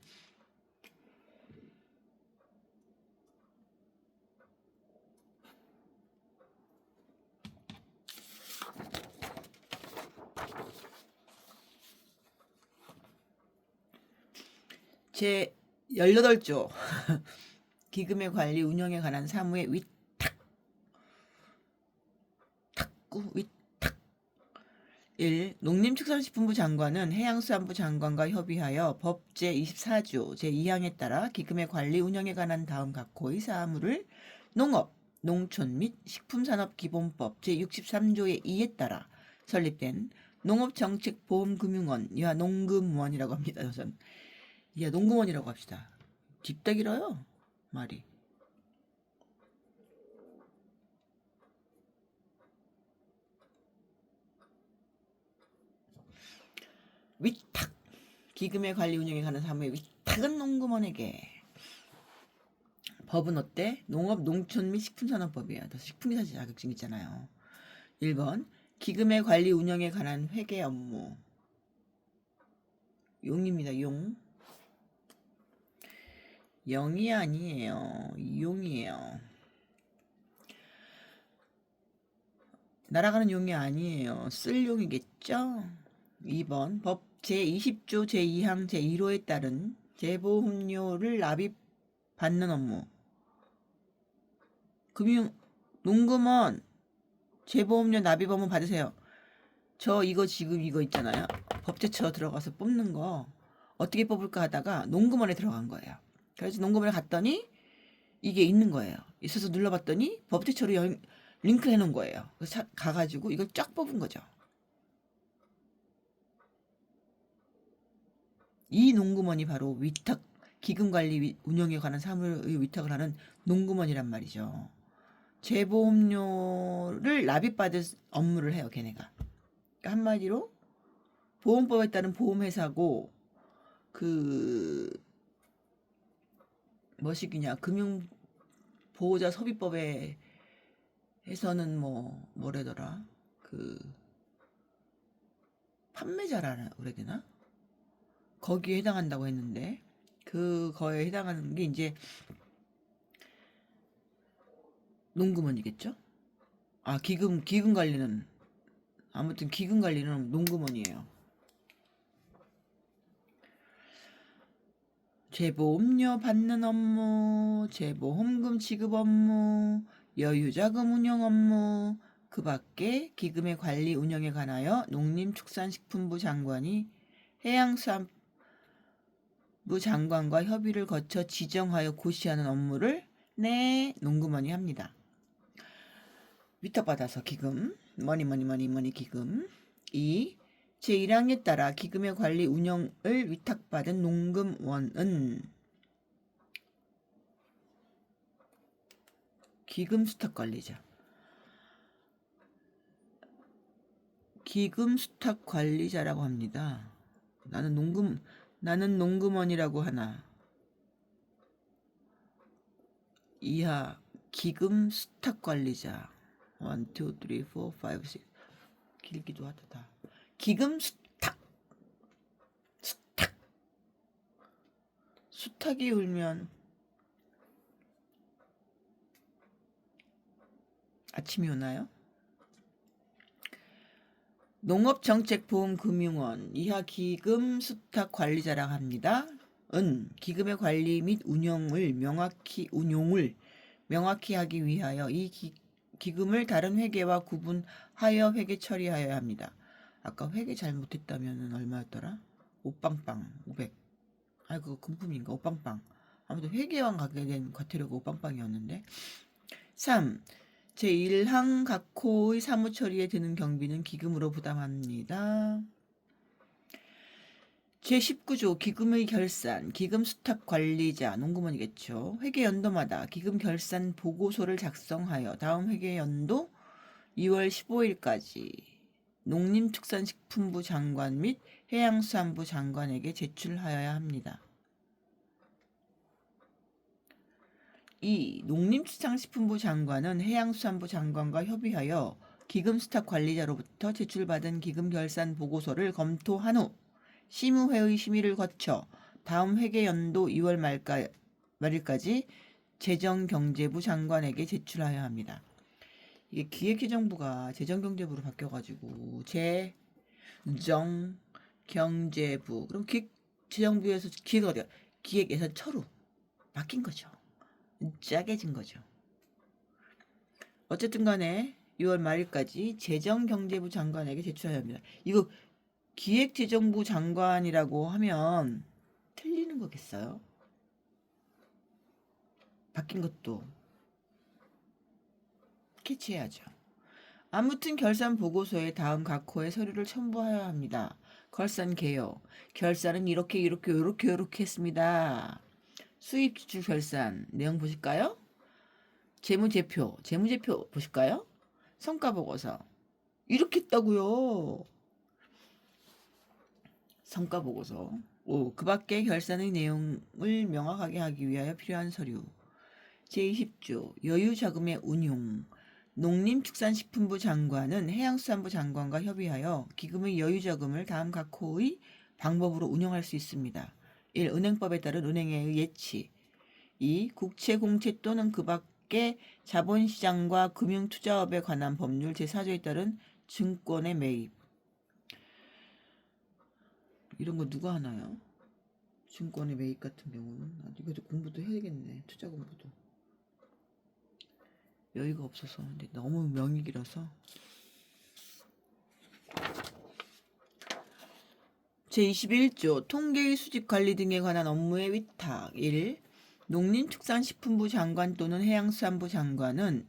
제18조 기금의 관리 운영에 관한 사무의 위탁 1. 농림축산식품부 장관은 해양수산부 장관과 협의하여 법 제24조 제2항에 따라 기금의 관리 운영에 관한 다음 각호의 사무를 농업, 농촌 및 식품산업기본법 제63조의 2에 따라 설립된 농업정책보험금융원, 이하 농금원이라고 합니다. 우선 이하 농금원이라고 합시다. 딥다 길어요 말이. 위탁 기금의 관리 운영에 관한 사무의 위탁은 농금원에게. 법은 어때? 농업, 농촌 및 식품산업법이야. 더 식품기사 자격증 있잖아요. 1번 기금의 관리 운영에 관한 회계 업무. 용입니다. 용. 영이 아니에요. 용이에요. 날아가는 용이 아니에요. 쓸 용이겠죠? 2번 법 제20조 제2항 제1호에 따른 재보험료를 납입받는 업무. 농금원 재보험료 납입 업무 받으세요. 저 이거 지금 이거 있잖아요. 법제처 들어가서 뽑는 거 어떻게 뽑을까 하다가 농금원에 들어간 거예요. 그래서 농금원에 갔더니 이게 있는 거예요. 있어서 눌러봤더니 법제처로 링크 해놓은 거예요. 그래서 가가지고 이걸 쫙 뽑은 거죠. 이 농금원이 바로 위탁 기금관리 운영에 관한 사무의 위탁을 하는 농금원이란 말이죠. 재보험료를 납입받을 업무를 해요, 걔네가. 그러니까 한마디로 보험법에 따른 보험회사고 뭐시기냐 금융보호자 소비법에 해서는 뭐래더라 판매자라 그래야 되나? 거기에 해당한다고 했는데 그거에 해당하는 게 이제 농금원이겠죠? 아 기금 관리는 아무튼 기금 관리는 농금원이에요. 재보험료 받는 업무, 재보험금 지급 업무, 여유자금 운영 업무, 그 밖에 기금의 관리 운영에 관하여 농림축산식품부 장관이 해양수산부 장관과 협의를 거쳐 지정하여 고시하는 업무를 농구먼이 합니다. 위탁받아서 기금, 머니 기금. 2. 제1항에 따라 기금의 관리 운영을 위탁받은 농금원은 기금 수탁 관리자. 기금 수탁 관리자라고 합니다. 나는 농금원이라고 하나. 이하 기금 수탁 관리자. 1, 2, 3, 4, 5, 6. 길기도 하다 다. 기금 수탁이 울면 아침이 오나요? 농업정책보험금융원 이하 기금 수탁 관리자라 합니다. 기금의 관리 및 운용을 명확히 하기 위하여 이 기금을 다른 회계와 구분하여 회계 처리하여야 합니다. 아까 회계 잘못했다면 얼마였더라? 5빵빵 500. 그거 금품인가? 5빵빵. 아무튼 회계왕 가게 된 과태료가 5빵빵이었는데. 3. 제1항 각호의 사무처리에 드는 경비는 기금으로 부담합니다. 제19조 기금의 결산, 기금 수탁 관리자, 농구먼이겠죠. 회계연도마다 기금 결산 보고서를 작성하여 다음 회계연도 2월 15일까지 농림축산식품부 장관 및 해양수산부 장관에게 제출하여야 합니다. 2. 농림축산식품부 장관은 해양수산부 장관과 협의하여 기금 수탁 관리자로부터 제출받은 기금 결산 보고서를 검토한 후 심의회의 심의를 거쳐 다음 회계연도 2월 말일까지 재정경제부 장관에게 제출하여야 합니다. 이게 기획재정부가 재정경제부로 바뀌어가지고 재정경제부 그럼 기획재정부에서 기획 어디야? 기획예산처로 바뀐 거죠. 짜게진 거죠. 어쨌든 간에 6월 말일까지 재정경제부 장관에게 제출해야 합니다. 이거 기획재정부 장관이라고 하면 틀리는 거겠어요? 바뀐 것도 캐치해야죠. 아무튼 결산 보고서에 다음 각호의 서류를 첨부하여야 합니다. 결산 개요. 결산은 이렇게 했습니다. 수입 지출 결산 내용 보실까요? 재무제표 보실까요? 성과보고서 이렇게 했다고요. 성과보고서. 그 밖에 결산의 내용을 명확하게 하기 위하여 필요한 서류. 제20조 여유자금의 운용. 농림축산식품부 장관은 해양수산부 장관과 협의하여 기금의 여유자금을 다음 각호의 방법으로 운영할 수 있습니다. 1. 은행법에 따른 은행의 예치. 2. 국채, 공채 또는 그 밖의 자본시장과 금융투자업에 관한 법률 제4조에 따른 증권의 매입. 이런 거 누가 하나요? 증권의 매입 같은 경우는 이것도 공부도 해야겠네. 투자 공부도. 여유가 없어서 근데 너무 명익이라서. 제21조 통계의 수집 관리 등에 관한 업무의 위탁. 1. 농림축산식품부 장관 또는 해양수산부 장관은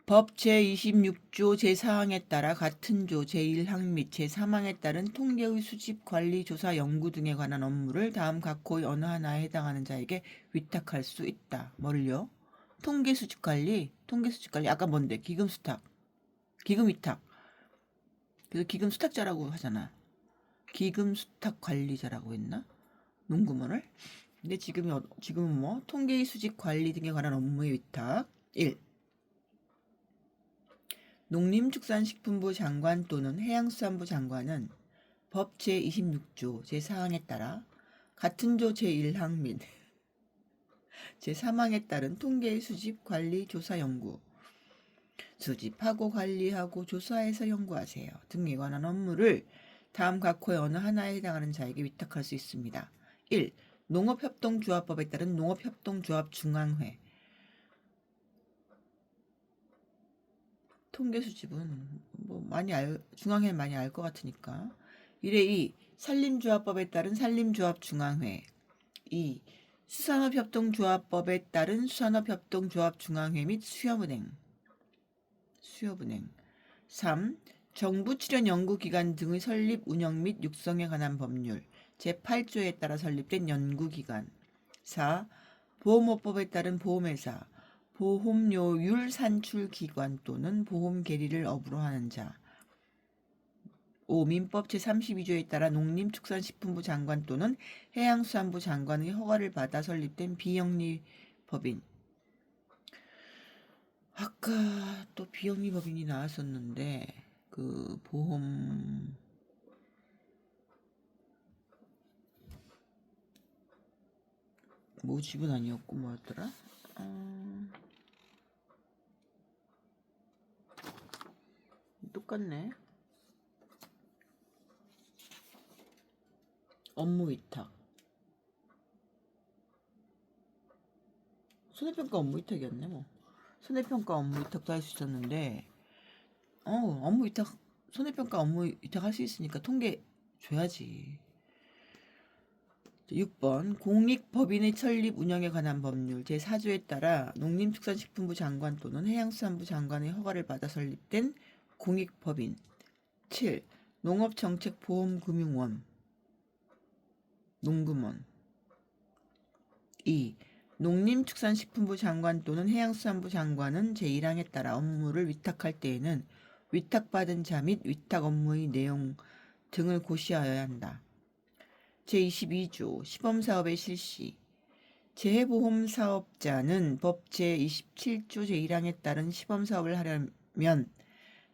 법 제26조 제4항에 따라 같은 조 제1항 및 제3항에 따른 통계의 수집, 관리, 조사, 연구 등에 관한 업무를 다음 각호의 어느 하나에 해당하는 자에게 위탁할 수 있다. 뭐를요? 통계 수집 관리 아까 뭔데? 기금 수탁, 기금 위탁. 그래서 기금 수탁자라고 하잖아. 기금 수탁 관리자라고 했나? 농구먼을? 근데 지금은 뭐? 통계의 수집, 관리 등에 관한 업무의 위탁. 1. 농림축산식품부 장관 또는 해양수산부 장관은 법 제26조 제4항에 따라 같은 조 제1항 및 제3항에 따른 통계의 수집, 관리, 조사, 연구, 수집하고 관리하고 조사해서 연구하세요 등에 관한 업무를 다음 각호의 어느 하나에 해당하는 자에게 위탁할 수 있습니다. 1. 농업협동조합법에 따른 농업협동조합중앙회. 통계 수집은 뭐 중앙회 많이 알 것 같으니까. 1에 2. 산림조합법에 따른 산림조합중앙회. 2. 수산업협동조합법에 따른 수산업협동조합중앙회 및 수협은행. 3. 정부 출연 연구기관 등의 설립, 운영 및 육성에 관한 법률 제8조에 따라 설립된 연구기관. 4. 보험업법에 따른 보험회사, 보험료율 산출기관 또는 보험 계리를 업으로 하는 자. 5. 민법 제32조에 따라 농림축산식품부 장관 또는 해양수산부 장관의 허가를 받아 설립된 비영리 법인. 아까 또 비영리 법인이 나왔었는데 그 보험 모집은 아니었고 뭐였더라? 똑같네. 업무 위탁. 손해평가 업무 위탁이었네 뭐. 손해평가 업무 위탁도 할 수 있었는데 업무 위탁, 손해평가 업무 위탁 할 수 있으니까 통계 줘야지. 6번 공익법인의 설립 운영에 관한 법률 제4조에 따라 농림축산식품부 장관 또는 해양수산부 장관의 허가를 받아 설립된 공익법인. 7. 농업정책보험금융원 농금원. 2. 농림축산식품부 장관 또는 해양수산부 장관은 제1항에 따라 업무를 위탁할 때에는 위탁받은 자 및 위탁 업무의 내용 등을 고시하여야 한다. 제22조 시범사업의 실시. 재해보험사업자는 법 제27조 제1항에 따른 시범사업을 하려면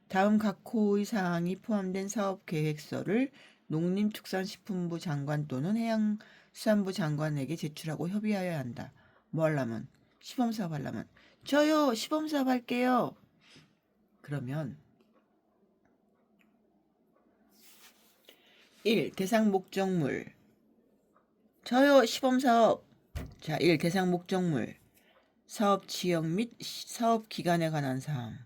다음 각 호의 사항이 포함된 사업계획서를 농림축산식품부 장관 또는 해양수산부 장관에게 제출하고 협의하여야 한다. 뭐 하려면? 시범사업 하려면. 저요 시범사업 할게요. 그러면 1. 대상 목적물. 저요 시범사업. 자, 1. 대상 목적물. 사업 지역 및 사업 기간에 관한 사항.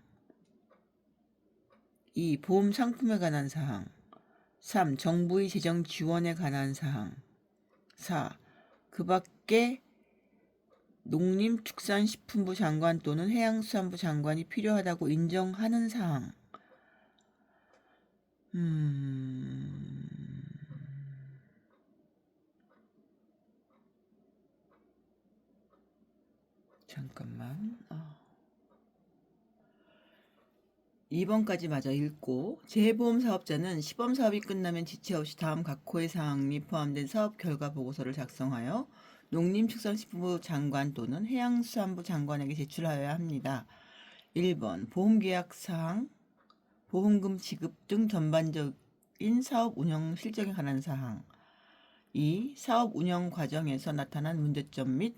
2. 보험 상품에 관한 사항. 3. 정부의 재정 지원에 관한 사항. 4. 그 밖에 농림축산식품부 장관 또는 해양수산부 장관이 필요하다고 인정하는 사항. 잠깐만. 2번까지 마저 읽고 재해보험 사업자는 시범사업이 끝나면 지체 없이 다음 각 호의 사항이 포함된 사업 결과 보고서를 작성하여 농림축산식품부 장관 또는 해양수산부 장관에게 제출하여야 합니다. 1번 보험계약사항, 보험금 지급 등 전반적인 사업 운영 실정에 관한 사항. 2. 사업 운영 과정에서 나타난 문제점 및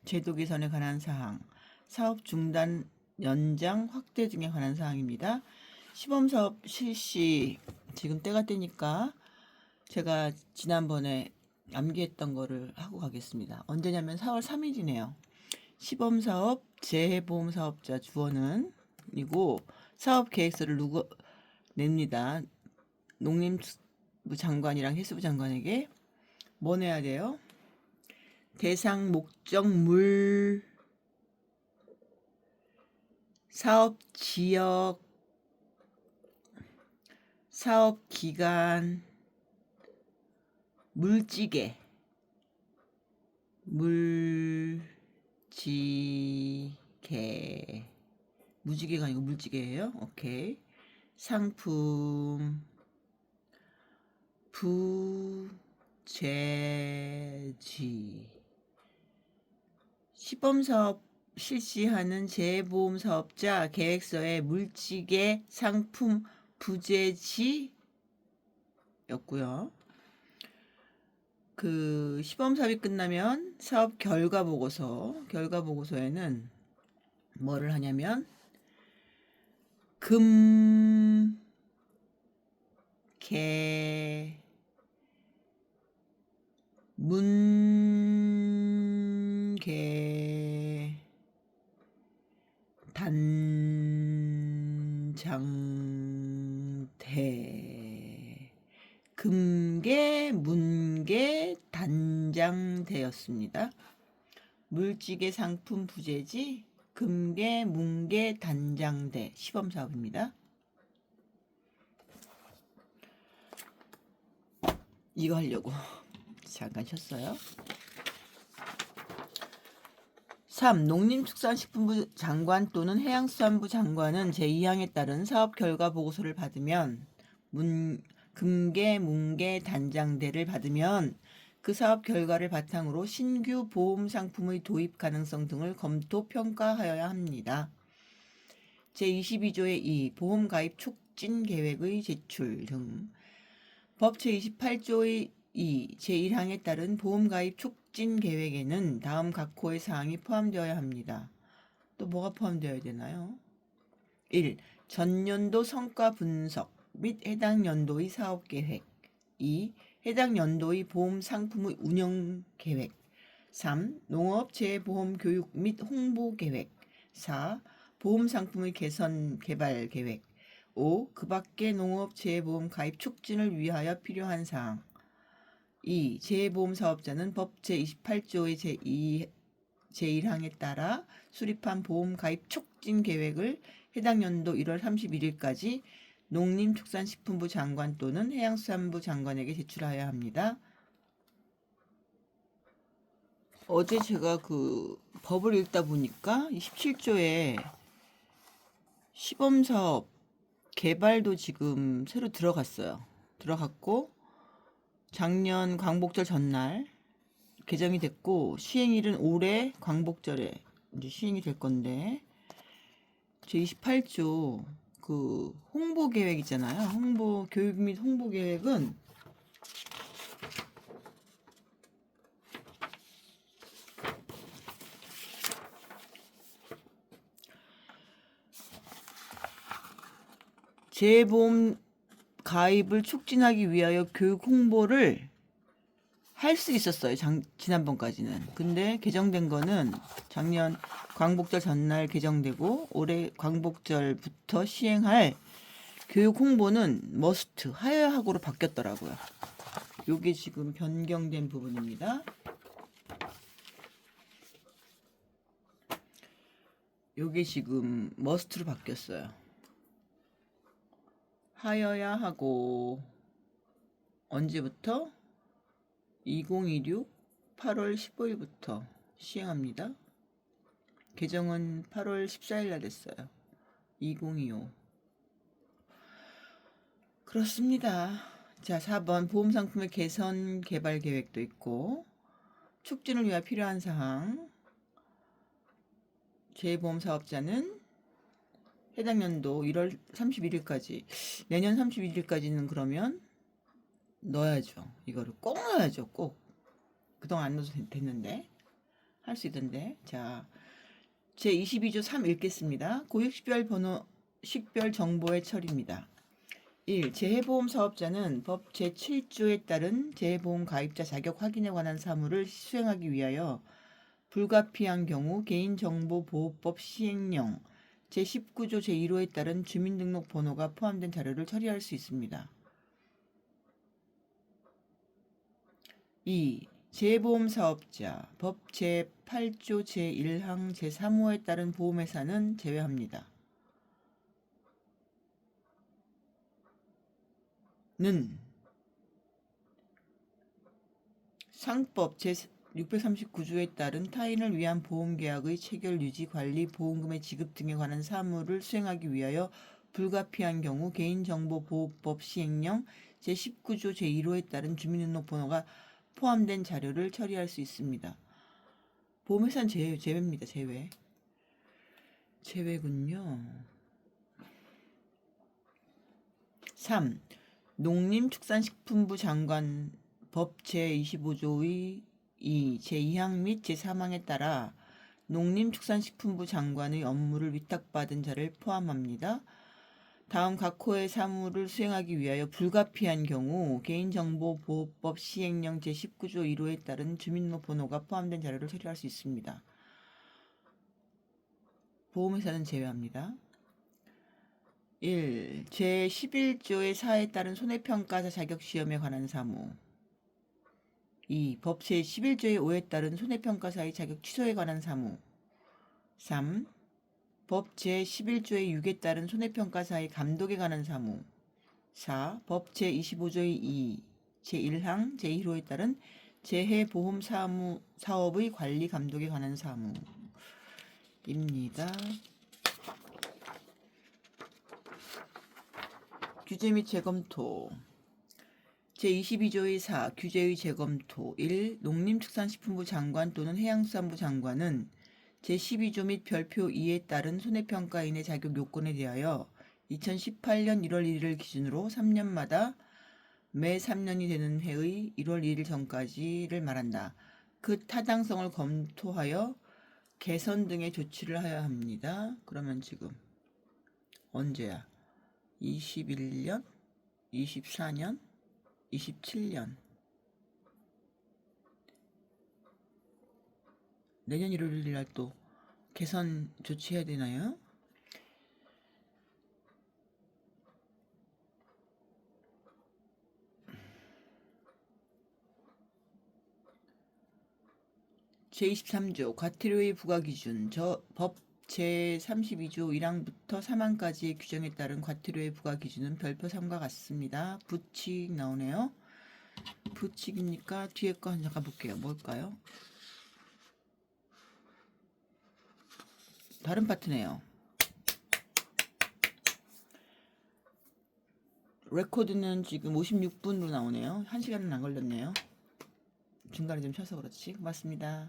제도 개선에 관한 사항, 사업 중단, 연장, 확대 등에 관한 사항입니다. 시범사업 실시, 지금 때가 때니까 제가 지난번에 암기했던 거를 하고 가겠습니다. 언제냐면 4월 3일이네요. 시범사업 재해보험사업자 주어는 이고 사업계획서를 누구 냅니다. 농림부 장관이랑 해수부 장관에게 뭐 내야 돼요? 대상 목적물, 사업 지역, 사업 기간, 물지개, 무지개가 아니고 물지개예요. 오케이. 상품, 부재지. 시범사업 실시하는 재해보험사업자 계획서에 물지개, 상품, 부재지였고요. 그 시범사업이 끝나면 사업 결과보고서에는 뭐를 하냐면 문계 단장대 금계 문계 단장대였습니다. 물지개 상품 부재지 금계 문계 단장대 시범사업입니다. 이거 하려고 잠깐 쉬었어요. 3. 농림축산식품부 장관 또는 해양수산부 장관은 제2항에 따른 사업 결과 보고서를 받으면 금계 문계 단장대를 받으면 그 사업 결과를 바탕으로 신규 보험 상품의 도입 가능성 등을 검토 평가하여야 합니다. 제22조의 2. 보험 가입 촉진 계획의 제출 등 법 제28조의 2. 제1항에 따른 보험 가입 촉진 계획에는 다음 각 호의 사항이 포함되어야 합니다. 또 뭐가 포함되어야 되나요? 1. 전년도 성과 분석 및 해당 연도의 사업 계획. 2. 해당 연도의 보험 상품의 운영 계획. 3. 농업 재보험 교육 및 홍보 계획. 4. 보험 상품의 개선 개발 계획. 5. 그 밖의 농업 재보험 가입 촉진을 위하여 필요한 사항. 2. 재보험 사업자는 법 제28조의 제1항에 따라 수립한 보험 가입 촉진 계획을 해당 연도 1월 31일까지 농림축산식품부 장관 또는 해양수산부 장관에게 제출하여야 합니다. 어제 제가 그 법을 읽다 보니까 17조에 시범사업 개발도 지금 새로 들어갔어요. 들어갔고 작년 광복절 전날 개정이 됐고 시행일은 올해 광복절에 이제 시행이 될 건데 제28조 그 홍보 계획 있잖아요. 교육 및 홍보 계획은 재보험 가입을 촉진하기 위하여 교육 홍보를 할 수 있었어요. 지난번까지는. 근데 개정된 거는 작년 광복절 전날 개정되고 올해 광복절부터 시행할 교육 홍보는 머스트, 하여하고로 바뀌었더라고요. 요게 지금 변경된 부분입니다. 요게 지금 머스트로 바뀌었어요. 하여야 하고 언제부터? 2026 8월 15일부터 시행합니다. 개정은 8월 14일 날 됐어요. 2025. 그렇습니다. 자, 4번 보험상품의 개선 개발 계획도 있고 촉진을 위해 필요한 사항. 재보험 사업자는 해당 연도 1월 31일까지 내년 31일까지는 그러면 넣어야죠. 이거를 꼭 넣어야죠. 꼭. 그동안 안 넣어도 됐는데 할 수 있던데. 자, 제22조 3 읽겠습니다. 고액식별 정보의 처리입니다. 1. 재해보험 사업자는 법 제7조에 따른 재해보험 가입자 자격 확인에 관한 사무를 수행하기 위하여 불가피한 경우 개인정보보호법 시행령 제19조 제1호에 따른 주민등록번호가 포함된 자료를 처리할 수 있습니다. 2. 재보험 사업자 법 제8조 제1항 제3호에 따른 보험회사는 제외합니다. 는 상법 제639조에 따른 타인을 위한 보험계약의 체결, 유지, 관리, 보험금의 지급 등에 관한 사무를 수행하기 위하여 불가피한 경우 개인정보보호법 시행령 제19조 제1호에 따른 주민등록번호가 포함된 자료를 처리할 수 있습니다. 보험회사는 제외입니다. 제외군요. 3. 농림축산식품부 장관 법 제25조의 2, 제2항 및 제3항에 따라 농림축산식품부 장관의 업무를 위탁받은 자를 포함합니다. 다음 각 호의 사무를 수행하기 위하여 불가피한 경우 개인정보보호법 시행령 제19조 1호에 따른 주민번호가 포함된 자료를 처리할 수 있습니다. 보험회사는 제외합니다. 1. 제11조의 4에 따른 손해평가사 자격시험에 관한 사무. 2. 법 제11조의 5에 따른 손해평가사의 자격 취소에 관한 사무. 3. 법 제11조의 6에 따른 손해평가사의 감독에 관한 사무. 4. 법 제25조의 2, 제1항, 제1호에 따른 재해보험 사업의 관리 감독에 관한 사무입니다. 규제 및 재검토. 제22조의 4. 규제의 재검토. 1. 농림축산식품부 장관 또는 해양수산부 장관은 제12조 및 별표 2에 따른 손해평가인의 자격 요건에 대하여 2018년 1월 1일 기준으로 3년마다 매 3년이 되는 해의 1월 1일 전까지를 말한다. 그 타당성을 검토하여 개선 등의 조치를 하여야 합니다. 그러면 지금 언제야? 21년, 24년, 27년. 내년 1월 1일 날 또 개선 조치해야 되나요? 제23조 과태료의 부과기준. 법 제32조 1항부터 3항까지의 규정에 따른 과태료의 부과기준은 별표 3과 같습니다. 부칙 나오네요. 부칙이니까 뒤에 거 한번 잠깐 볼게요. 뭘까요? 다른 파트네요. 레코드는 지금 56분으로 나오네요. 1시간은 안 걸렸네요. 중간에 좀 쉬어서 그렇지. 고맙습니다.